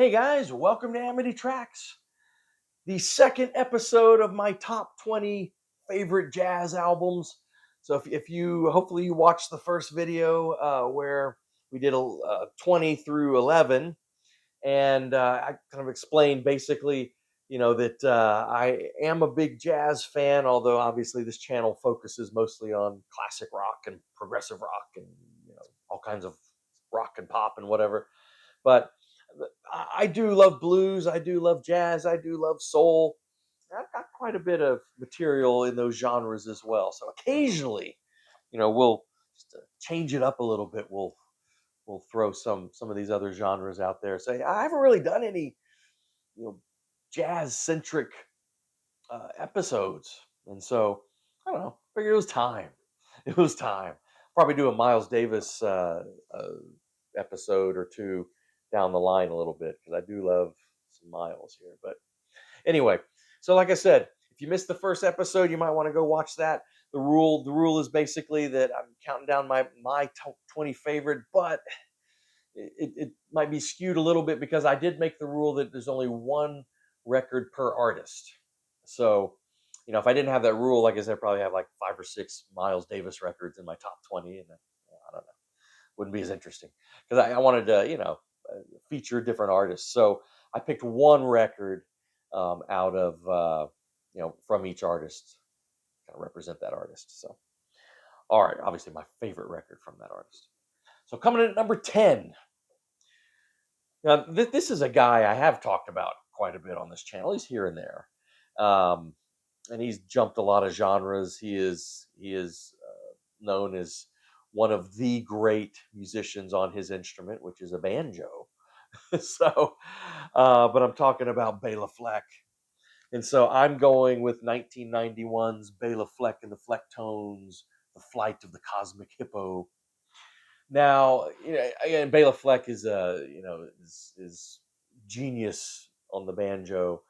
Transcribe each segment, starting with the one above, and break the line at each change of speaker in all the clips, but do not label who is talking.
Hey guys, welcome to Amity Tracks, the second episode of my top 20 favorite jazz albums. So if you hopefully you watched the first video where we did 20 through 11, and I kind of explained basically, that I am a big jazz fan, although obviously this channel focuses mostly on classic rock and progressive rock and all kinds of rock and pop and whatever. But I do love blues. I do love jazz. I do love soul. I've got quite a bit of material in those genres as well. So occasionally, we'll just change it up a little bit. We'll throw some of these other genres out there. Say I haven't really done any you know jazz centric episodes, and so I don't know. Figured it was time. It was time. Probably do a Miles Davis episode or two down the line a little bit because I do love some Miles here. But anyway, so like I said, if you missed the first episode, you might want to go watch that. The rule is basically that I'm counting down my 20 favorite, but it might be skewed a little bit because I did make the rule that there's only one record per artist. So, if I didn't have that rule, like I said, I'd probably have like 5 or 6 Miles Davis records in my top 20, and I don't know, wouldn't be as interesting because I wanted to, feature different artists. So I picked one record out of, from each artist, kind of represent that artist. So, all right, obviously my favorite record from that artist. So coming in at number 10. Now, this is a guy I have talked about quite a bit on this channel. He's here and there, and he's jumped a lot of genres. He is known as one of the great musicians on his instrument, which is a banjo. So, but I'm talking about Bela Fleck, and so I'm going with 1991's Bela Fleck and the Flecktones, "The Flight of the Cosmic Hippo." Now, again, Bela Fleck is genius on the banjo.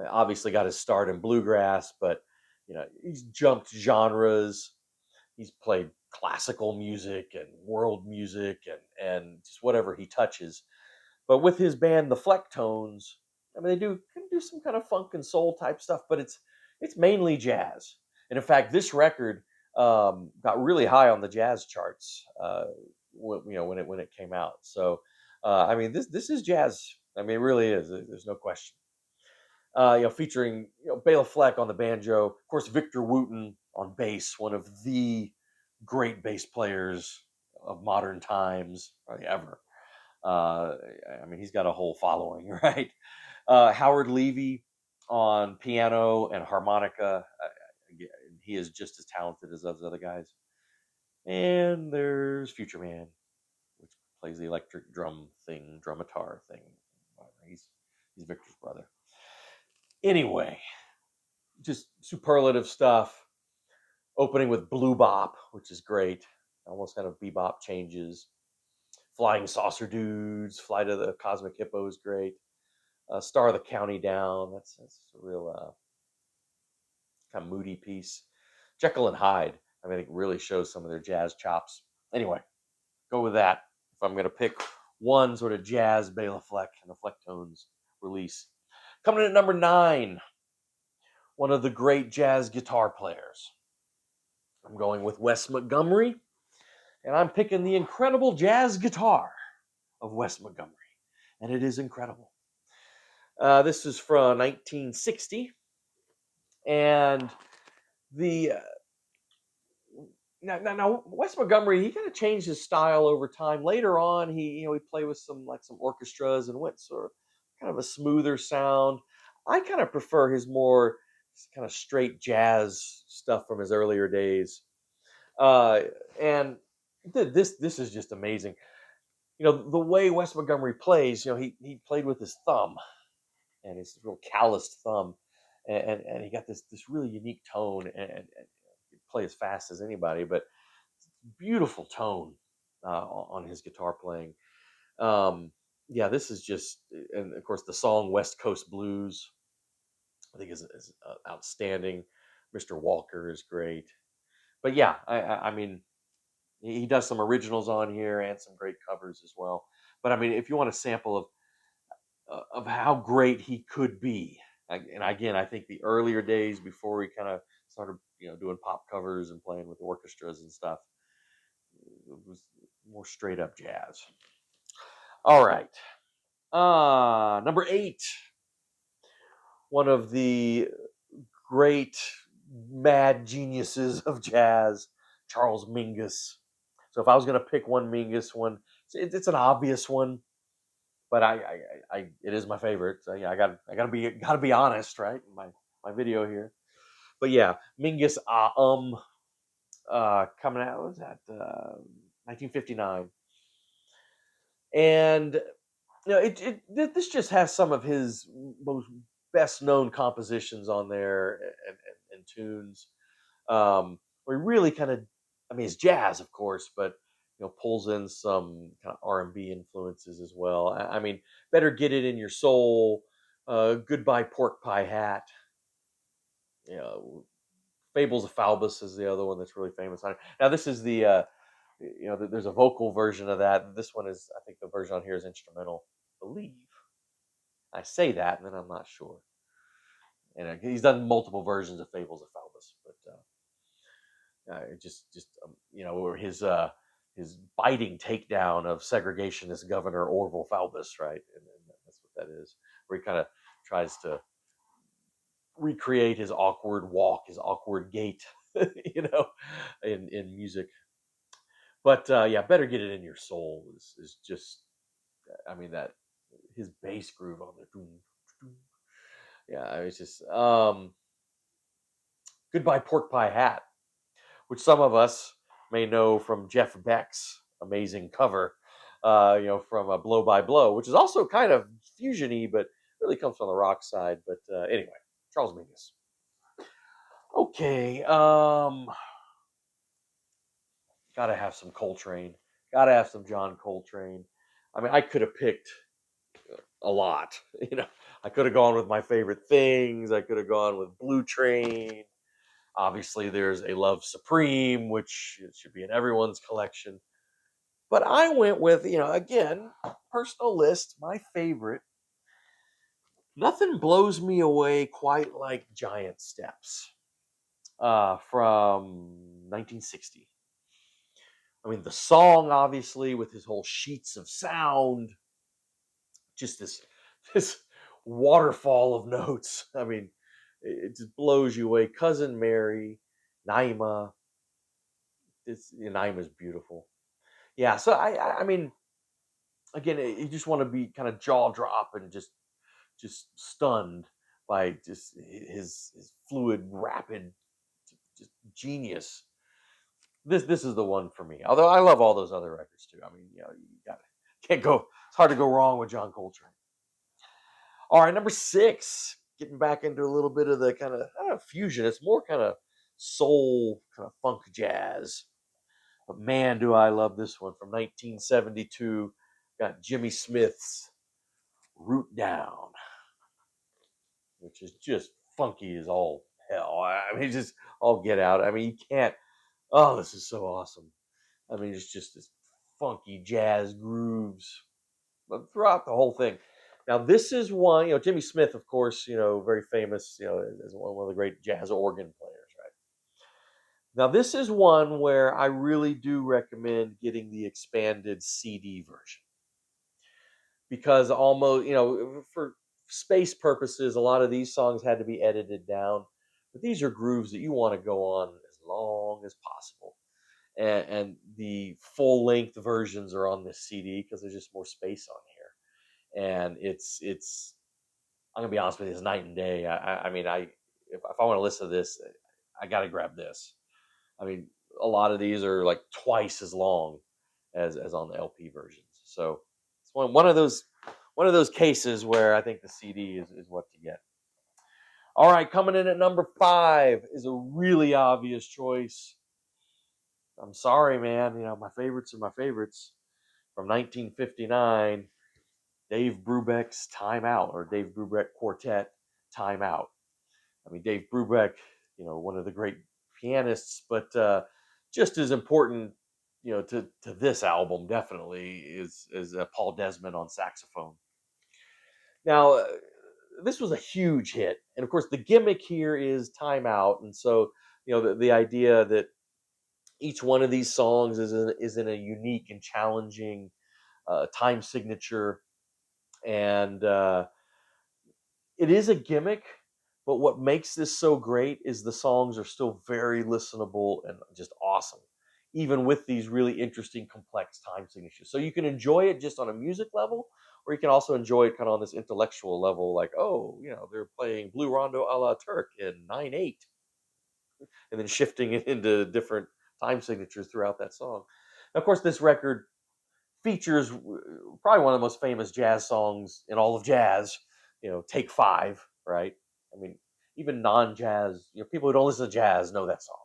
Obviously, got his start in bluegrass, but he's jumped genres. He's played classical music and world music and just whatever he touches. But with his band, the Flecktones, I mean, they can do some kind of funk and soul type stuff, but it's mainly jazz. And in fact, this record got really high on the jazz charts. When it came out. So, I mean, this is jazz. I mean, it really is. There's no question. Featuring Bela Fleck on the banjo, of course, Victor Wooten on bass, one of the great bass players of modern times, probably ever. I mean, he's got a whole following, right? Howard Levy on piano and harmonica. He is just as talented as those other guys. And there's Future Man, which plays the electric drumatar thing. He's Victor's brother. Anyway, just superlative stuff. Opening with Blue Bop, which is great. Almost kind of bebop changes. Flying Saucer Dudes, Flight of the Cosmic Hippo is great. Star of the County Down, that's a real kind of moody piece. Jekyll and Hyde, I mean, I think really shows some of their jazz chops. Anyway, go with that. If I'm going to pick one sort of jazz Bela Fleck and the Flecktones release. Coming in at number 9, one of the great jazz guitar players. I'm going with Wes Montgomery, and I'm picking the incredible jazz guitar of Wes Montgomery, and it is incredible. This is from 1960, and the now Wes Montgomery, he kind of changed his style over time. Later on, he played with some orchestras and went sort of kind of a smoother sound. I kind of prefer his more kind of straight jazz stuff from his earlier days. And this is just amazing. The way Wes Montgomery plays, he played with his thumb, and his real calloused thumb, and he got this really unique tone, and he play as fast as anybody, but beautiful tone on his guitar playing. Yeah, this is just, and of course the song West Coast Blues, I think is outstanding. Mr. Walker is great, but yeah, I mean, he does some originals on here and some great covers as well. But I mean, if you want a sample of of how great he could be. And again, I think the earlier days before we kind of started, doing pop covers and playing with orchestras and stuff, it was more straight up jazz. All right, number 8, one of the great mad geniuses of jazz, Charles Mingus. So if I was going to pick one Mingus one, it's an obvious one, but it is my favorite. So yeah, gotta be honest, right? My video here, but yeah, Mingus coming out, what was that 1959, and this just has some of his most best known compositions on there, and tunes, where he really kind of, I mean, it's jazz, of course, but pulls in some kind of R&B influences as well. I mean, Better Get It in Your Soul, Goodbye Pork Pie Hat, you know, Fables of Falbus is the other one that's really famous on it. Now, this is there's a vocal version of that. This one is, I think the version on here is instrumental, I believe. I say that, and then I'm not sure. And he's done multiple versions of Fables of Falbus, but or his biting takedown of segregationist Governor Orville Falbus, right? And that's what that is, where he kind of tries to recreate his awkward walk, his awkward gait, in music. But yeah, Better Get It in Your Soul is just, I mean, that his bass groove on the, yeah, it's just Goodbye Pork Pie Hat, which some of us may know from Jeff Beck's amazing cover, from Blow by Blow, which is also kind of fusiony, but really comes from the rock side. But anyway, Charles Mingus. Okay, gotta have some Coltrane. Gotta have some John Coltrane. I mean, I could have picked a lot. I could have gone with My Favorite Things. I could have gone with Blue Train. Obviously, there's A Love Supreme, which should be in everyone's collection. But I went with, again, personal list, my favorite. Nothing blows me away quite like Giant Steps, from 1960. I mean, the song, obviously, with his whole sheets of sound, just this waterfall of notes. I mean, it just blows you away. Cousin Mary, Naima. Naima's beautiful. Yeah, so I mean, again, you just want to be kind of jaw drop and just stunned by just his fluid, rapid, just genius. This is the one for me. Although I love all those other records too. I mean, can't go. It's hard to go wrong with John Coltrane. All right, number 6, getting back into a little bit of the kind of, I don't know, fusion. It's more kind of soul, kind of funk jazz. But man, do I love this one from 1972. Got Jimmy Smith's Root Down, which is just funky as all hell. I mean, just all get out. I mean, you can't. Oh, this is so awesome. I mean, it's just this funky jazz grooves, but throughout the whole thing. Now, this is one, Jimmy Smith, of course, very famous, as one of the great jazz organ players, right? Now, this is one where I really do recommend getting the expanded CD version, because almost, for space purposes, a lot of these songs had to be edited down, but these are grooves that you want to go on as long as possible. And the full length versions are on this CD because there's just more space on here. And it's I'm gonna be honest with you, it's night and day. I mean, if I want to listen to this, I got to grab this. I mean, a lot of these are like twice as long as on the LP versions. So it's one of those cases where I think the CD is what to get. All right, coming in at number 5 is a really obvious choice. I'm sorry, man. My favorites are my favorites. From 1959, Dave Brubeck's Time Out, or Dave Brubeck Quartet, Time Out. I mean, Dave Brubeck, one of the great pianists, but just as important, to this album definitely is Paul Desmond on saxophone. Now, this was a huge hit, and of course, the gimmick here is time out, and so the idea that each one of these songs is in a unique and challenging time signature, and it is a gimmick. But what makes this so great is the songs are still very listenable and just awesome, even with these really interesting, complex time signatures. So you can enjoy it just on a music level, or you can also enjoy it kind of on this intellectual level, like, oh, they're playing Blue Rondo a la Turk in 9/8, and then shifting it into different time signatures throughout that song. Of course, this record features probably one of the most famous jazz songs in all of jazz, Take Five, right? I mean, even non-jazz, people who don't listen to jazz know that song,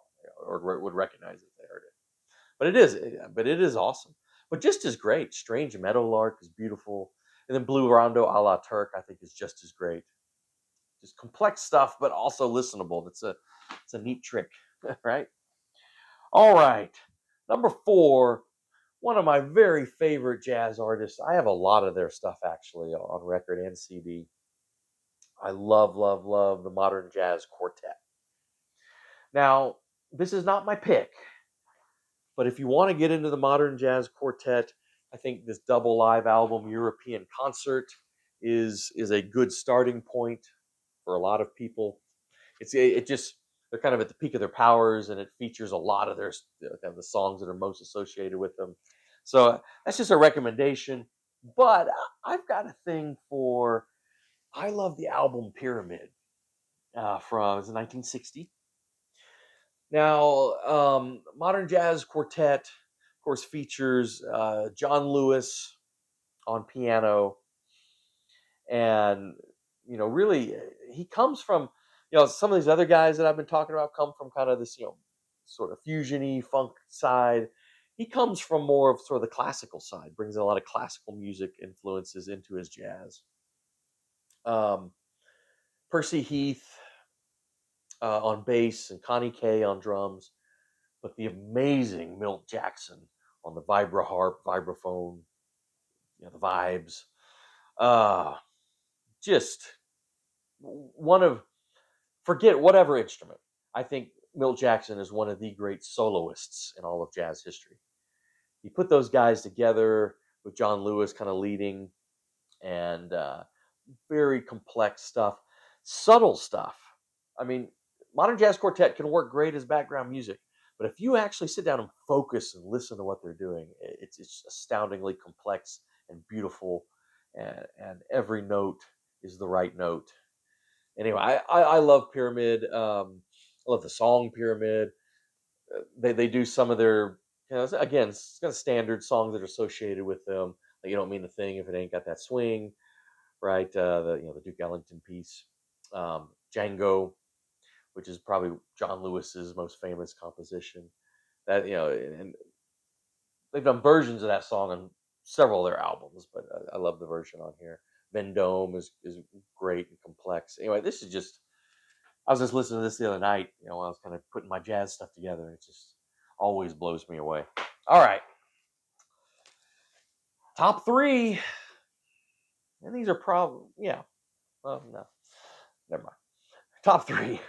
or would recognize it if they heard it. But it is awesome. But just as great, Strange Meadowlark is beautiful, and then Blue Rondo a la Turk, I think, is just as great. Just complex stuff, but also listenable. It's a neat trick, right? All right, number four, one of my very favorite jazz artists. I have a lot of their stuff actually on record and CD. I love, love, love the Modern Jazz Quartet. Now, this is not my pick, but if you want to get into the Modern Jazz Quartet, I think this double live album, European Concert, is a good starting point for a lot of people. It just, they're kind of at the peak of their powers, and it features a lot of their kind of the songs that are most associated with them. So that's just a recommendation. But I've got a thing for. I love the album Pyramid from, it was 1960. Now, Modern Jazz Quartet, of course, features John Lewis on piano, and really, he comes from, some of these other guys that I've been talking about come from kind of this, sort of fusiony funk side. He comes from more of sort of the classical side, brings in a lot of classical music influences into his jazz. Um, Percy Heath on bass and Connie Kay on drums, but the amazing Milt Jackson on the vibra harp, vibraphone, the vibes. Uh, just one of, forget whatever instrument. I think Milt Jackson is one of the great soloists in all of jazz history. He put those guys together with John Lewis kind of leading, and very complex stuff, subtle stuff. I mean, Modern Jazz Quartet can work great as background music, but if you actually sit down and focus and listen to what they're doing, it's astoundingly complex and beautiful, and every note is the right note. Anyway, I love Pyramid. I love the song Pyramid. They do some of their, again, it's kind of standard songs that are associated with them. Like, you don't mean the thing if it ain't got that swing, right? The Duke Ellington piece, Django, which is probably John Lewis's most famous composition. That, and they've done versions of that song on several of their albums, but I love the version on here. Vendome is great and complex. Anyway, this is just, I was just listening to this the other night, while I was kind of putting my jazz stuff together, and it just always blows me away. All right, top three, and these are probably, yeah. Oh no, never mind. Top three.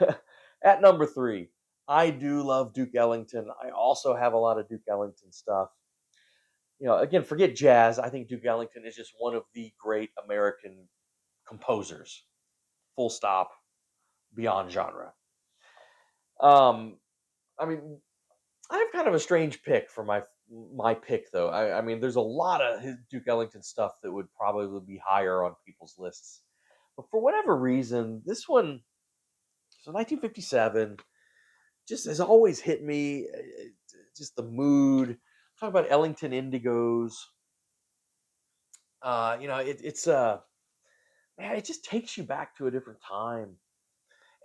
At number three, I do love Duke Ellington. I also have a lot of Duke Ellington stuff. Again, forget jazz. I think Duke Ellington is just one of the great American composers. Full stop. Beyond genre. Um, I mean, I have kind of a strange pick for my pick, though. I mean, there's a lot of his Duke Ellington stuff that would probably be higher on people's lists, but for whatever reason, this one, so 1957, just has always hit me. Just the mood. Talk about Ellington Indigos. It's man, it just takes you back to a different time,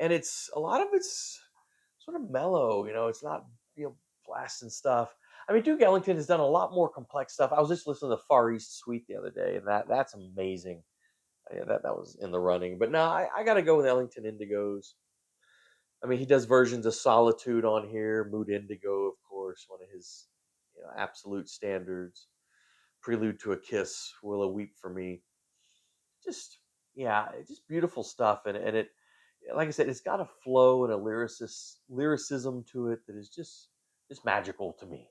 and it's a lot of it's sort of mellow. It's not blasting stuff. I mean, Duke Ellington has done a lot more complex stuff. I was just listening to Far East Suite the other day, and that's amazing. Yeah, that was in the running, but no, I got to go with Ellington Indigos. I mean, he does versions of Solitude on here, Mood Indigo, of course, one of his absolute standards. Prelude to a Kiss, Willow Weep for Me. Just, yeah, it's just beautiful stuff, and it, like I said, it's got a flow and a lyricism to it that is just magical to me.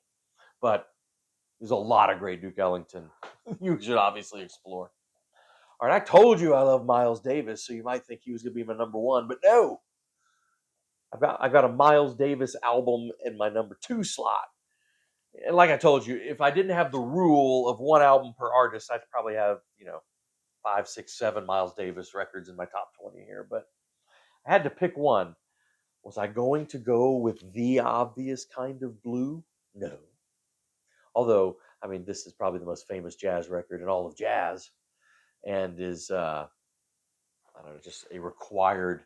But there's a lot of great Duke Ellington you should obviously explore. All right, I told you I love Miles Davis, so you might think he was going to be my number one, but no, I've got a Miles Davis album in my number two slot. And like I told you, if I didn't have the rule of one album per artist, I'd probably have, five, six, seven Miles Davis records in my top 20 here. But I had to pick one. Was I going to go with the obvious kind of blue? No. Although, I mean, this is probably the most famous jazz record in all of jazz, and is I don't know, just a required,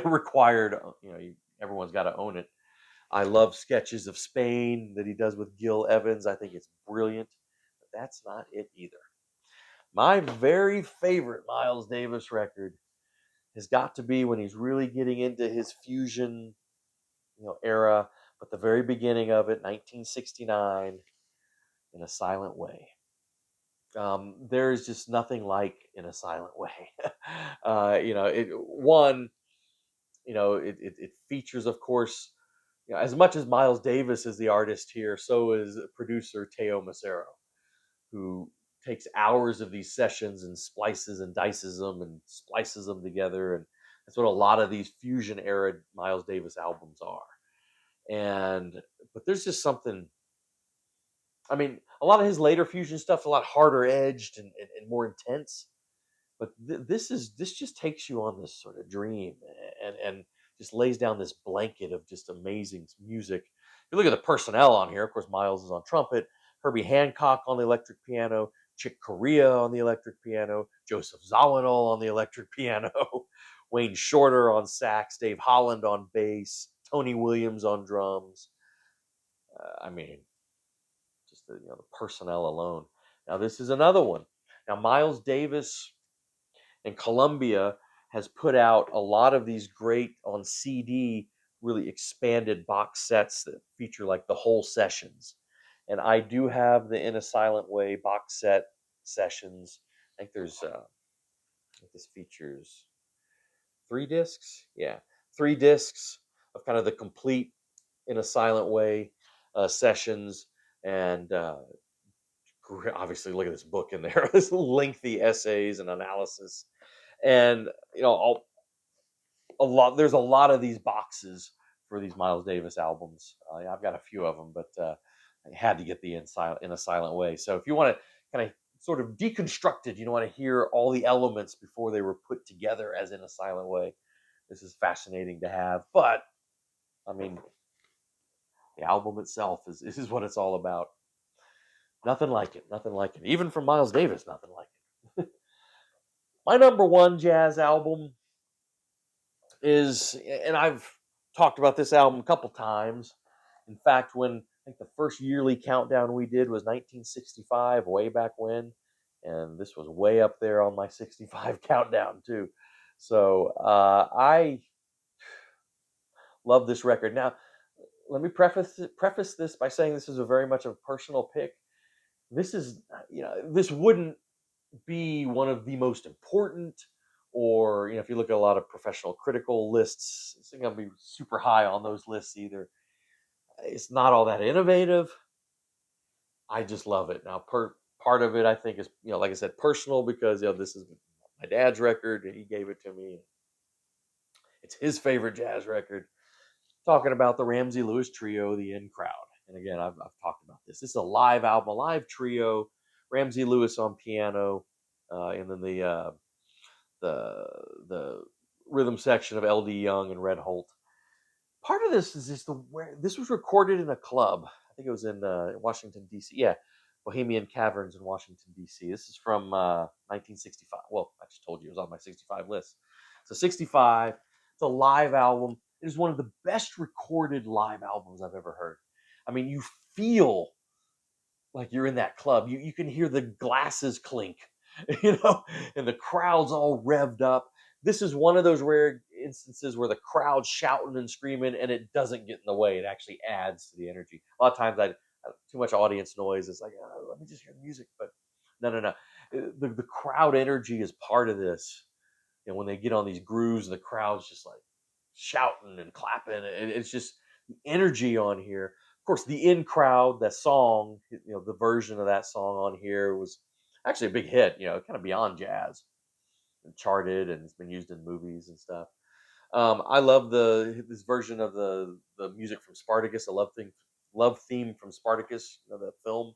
required. Everyone's got to own it. I love Sketches of Spain that he does with Gil Evans. I think it's brilliant, but that's not it either. My very favorite Miles Davis record has got to be when he's really getting into his fusion, era, but the very beginning of it, 1969, In a Silent Way. There is just nothing like In a Silent Way. It features, of course, as much as Miles Davis is the artist here, so is producer Teo Macero, who takes hours of these sessions and splices and dices them and splices them together. And that's what a lot of these fusion era Miles Davis albums are. But there's just something, I mean, a lot of his later fusion stuff's a lot harder edged and more intense. But this just takes you on this sort of dream, and just lays down this blanket of just amazing music. You look at the personnel on here. Of course, Miles is on trumpet, Herbie Hancock on the electric piano, Chick Corea on the electric piano, Joseph Zawinul on the electric piano, Wayne Shorter on sax, Dave Holland on bass, Tony Williams on drums. I mean, just the personnel alone. Now this is another one. Now Miles Davis and Columbia has put out a lot of these great on CD, really expanded box sets that feature like the whole sessions. And I do have the In a Silent Way box set sessions. I think this features 3 discs. Yeah, 3 discs of kind of the complete In a Silent Way sessions. And obviously, look at this book in there, this lengthy essays and analysis. And there's a lot of these boxes for these Miles Davis albums. I've got a few of them, but I had to get the In a Silent Way. So if you want to kind of sort of deconstruct it, you want to hear all the elements before they were put together as In a Silent Way, this is fascinating to have. But I mean, the album itself is what it's all about. Nothing like it. Nothing like it. Even from Miles Davis, nothing like it. My number one jazz album is, and I've talked about this album a couple times. In fact, when I think the first yearly countdown we did was 1965, way back when, and this was way up there on my 65 countdown too. So I love this record. Now, let me preface this by saying this is a very much a personal pick. This is, this wouldn't be one of the most important, or if you look at a lot of professional critical lists, it's not going to be super high on those lists either. It's not all that innovative. I just love it. Now, part of it I think is, like I said, personal, because this is my dad's record and he gave it to me. It's his favorite jazz record. Talking about the Ramsey Lewis Trio, The In Crowd. And again, I've talked about this. This is a live album, a live trio. Ramsey Lewis on piano, and then the rhythm section of L.D. Young and Red Holt. Part of this is just where this was recorded in a club. I think it was in Washington D.C. Yeah, Bohemian Caverns in Washington D.C. This is from 1965. Well, I just told you it was on my 65 list. So 65. It's a live album. It is one of the best recorded live albums I've ever heard. I mean, you feel like you're in that club. You can hear the glasses clink, and the crowd's all revved up. This is one of those rare instances where the crowd's shouting and screaming and it doesn't get in the way. It actually adds to the energy. A lot of times too much audience noise. It's like, let me just hear music. But no. The crowd energy is part of this. And when they get on these grooves, the crowd's just like shouting and clapping, and it's just the energy on here. Of course, the in crowd, that song, the version of that song on here was actually a big hit. Kind of beyond jazz, and charted, and it's been used in movies and stuff. I love this version of the music from Spartacus, a love theme from Spartacus, the film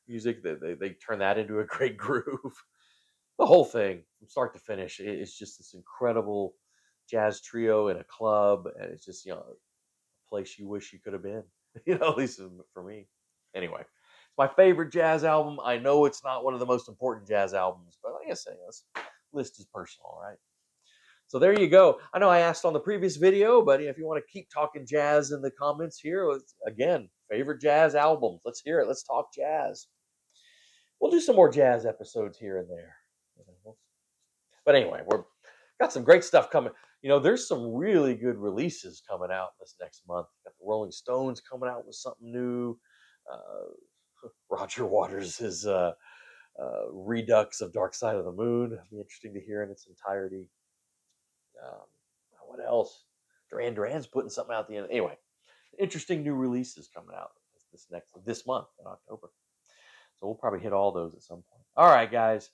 music. They turn that into a great groove. The whole thing from start to finish, it's just this incredible jazz trio in a club, and it's just a place you wish you could have been. At least for me. Anyway, it's my favorite jazz album. I know it's not one of the most important jazz albums, but like I say, this list is personal, right? So there you go. I know I asked on the previous video, but if you want to keep talking jazz in the comments here, again, favorite jazz albums. Let's hear it. Let's talk jazz. We'll do some more jazz episodes here and there. But anyway, we're got some great stuff coming. There's some really good releases coming out this next month. Got the Rolling Stones coming out with something new. Roger Waters' redux of Dark Side of the Moon. It'll be interesting to hear in its entirety. Um, what else? Duran Duran's putting something out at the end. Anyway, interesting new releases coming out this month in October. So we'll probably hit all those at some point. All right, guys.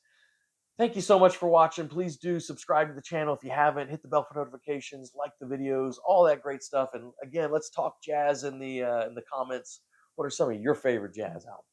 Thank you so much for watching. Please do subscribe to the channel if you haven't. Hit the bell for notifications, like the videos, all that great stuff. And again, let's talk jazz in the comments. What are some of your favorite jazz albums?